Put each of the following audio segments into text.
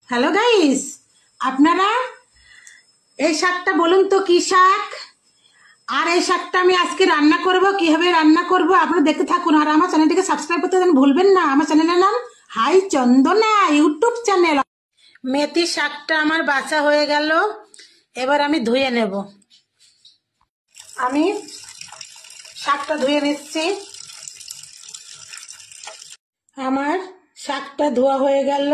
Hello guys, আপনারা এই শাকটা বলুন তো কি শাক। আর এই শাকটা আমি আজকে রান্না করব, কিভাবে রান্না করব আপনারা দেখতে থাকুন। আর আমার চ্যানেলটিকে সাবস্ক্রাইব করতে ভুলবেন না। আমার চ্যানেলের নাম হাই চন্দনা ইউটিউব চ্যানেল। মেথি শাকটা আমার বাছা হয়ে গেল, এবার আমি ধুয়ে নেব। আমি শাকটা ধুয়ে নিচ্ছি। আমার শাকটা ধোয়া হয়ে গেল,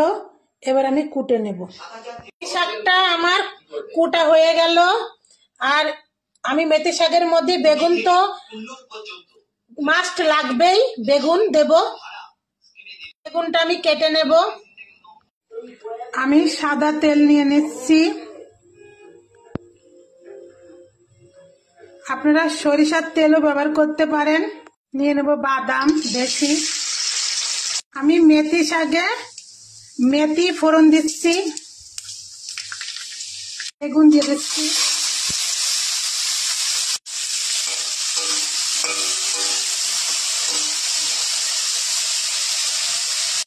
এবার আমি কুটে নেব। শাকটা আমার কুটা হয়ে গেল। আর আমি মেথি শাকের মধ্যে বেগুন তো মাস্ট লাগবেই, বেগুন দেব। বেগুনটা আমি কেটে নেব। আমি সাদা তেল নিয়ে নিচ্ছি। আপনারা সরিষার তেলও ব্যবহার করতে পারেন। নিয়ে নেব বাদাম বেশি। আমি মেথি শাকে মেথি ফোড়ন দিচ্ছি, বেগুন দিয়ে দিচ্ছি,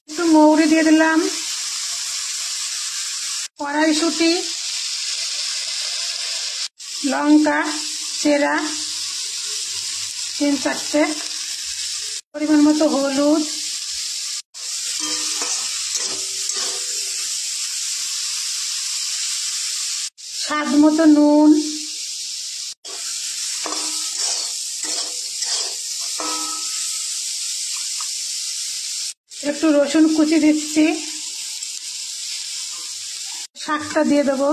একটু মৌরি দিয়ে দিলাম, কড়াইশুঁটি, লঙ্কা চেরা 3-4টে, পরিমাণ মতো হলুদ, স্বাদ মতো নুন, একটু রসুন কুচি দিচ্ছি। শাকটা দিয়ে দেবো।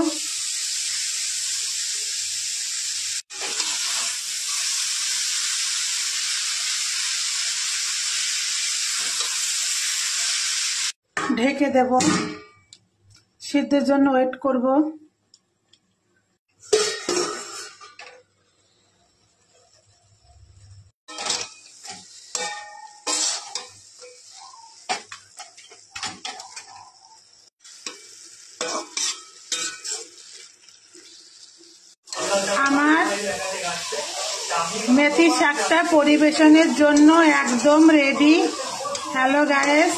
ঢেকে দেব, সিদ্ধের জন্য ওয়েট করব। আমার মেথি শাকটা পরিবেশনের জন্য একদম রেডি। হ্যালো গাইস,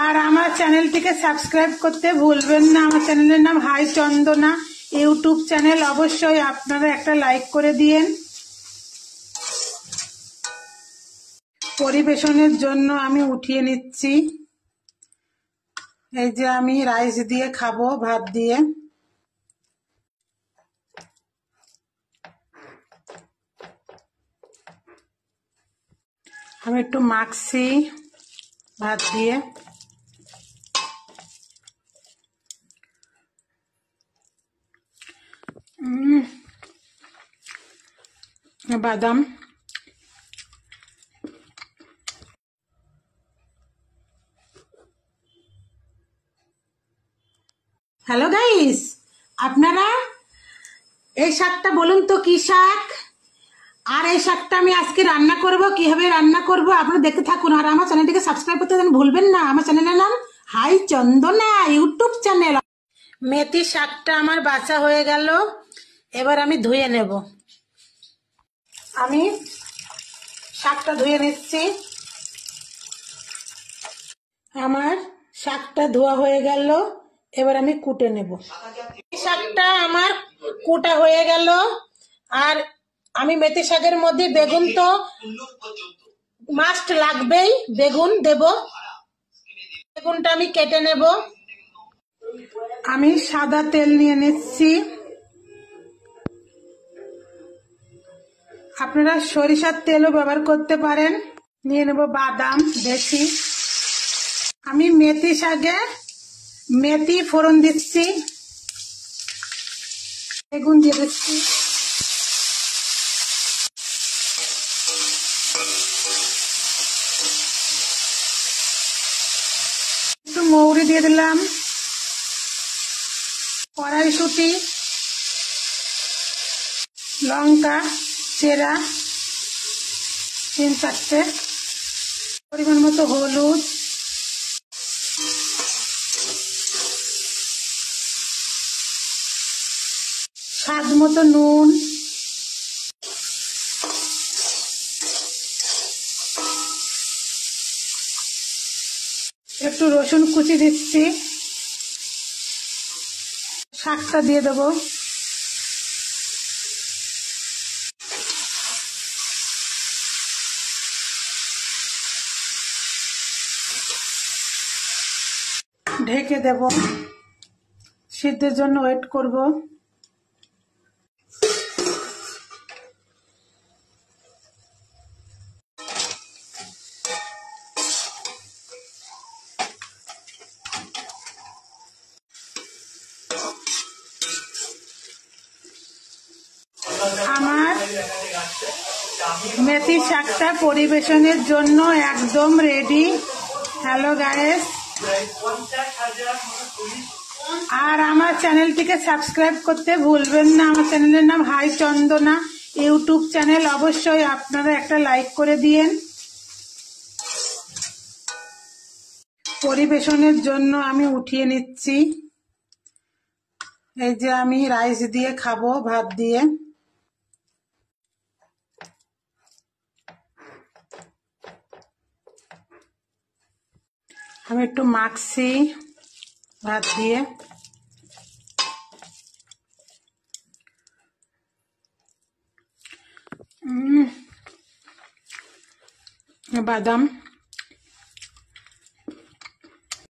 আর আমার চ্যানেলটিকে সাবস্ক্রাইব করতে ভুলবেন না। আমার চ্যানেলের নাম হাই চন্দনা ইউটিউব চ্যানেল। অবশ্যই আপনারা একটা লাইক করে দিয়েন। পরিবেশনের জন্য আমি উঠিয়ে নিচ্ছি। এই যে আমি রাইস দিয়ে খাবো, ভাত দিয়ে। আমি একটু মাখছি ভাত দিয়ে। বাদাম, হ্যালো গাইস, আপনারা এই শাকটা বলুন তো কি শাক। আর এই শাকটা আমি আজকে রান্না করব, কিভাবে রান্না করব আপনারা দেখতে থাকুন। আর আমার চ্যানেলটিকে সাবস্ক্রাইব করতে ভুলবেন না। আমার চ্যানেলের নাম হাই চন্দনা ইউটিউব চ্যানেল। মেথি শাকটা আমার বাছা হয়ে গেল, এবার আমি ধুয়ে নেব। আমি শাকটা ধুয়ে নিচ্ছি। আমার শাকটা ধোয়া হয়ে গেল, এবার আমি কুটে নেব। শাকটা আমার কুটা হয়ে গেল। আর আমি মেথি শাকের মধ্যে বেগুন তো মাস্ট লাগবেই, বেগুন দেব। বেগুনটা আমি কেটে নেব। আমি সাদা তেল নিয়ে নিচ্ছি। আপনারা সরিষার তেলও ব্যবহার করতে পারেন। নিয়ে নেব বাদাম বেশি। আমি মেথি শাকে মেথি ফোড়ন দিচ্ছি, বেগুন দিয়ে দিচ্ছি, একটু মৌরি দিয়ে দিলাম, কড়াইশুঁটি, লঙ্কা চেরা 3-4টে, পরিমাণ মতো হলুদ, স্বাদ মতো নুন, একটু একটু রসুন কুচি দিচ্ছি, শাকটা দিয়ে দেবো। ঢেকে দেব, সিদ্ধের জন্য ওয়েট করব। আমার মেথি শাকটা পরিবেশনের জন্য একদম রেডি। হ্যালো গাইস, আর আমার চ্যানেলটিকে সাবস্ক্রাইব করতে ভুলবেন না। আমার চ্যানেলের নাম হাই চন্দনা ইউটিউব চ্যানেল। অবশ্যই আপনারা একটা লাইক করে দিয়েন। পরিবেশনের জন্য আমি উঠিয়ে নিচ্ছি। এই যে আমি রাইস দিয়ে খাবো, ভাত দিয়ে। আমি একটু মাখছি ভাত দিয়ে। বাদাম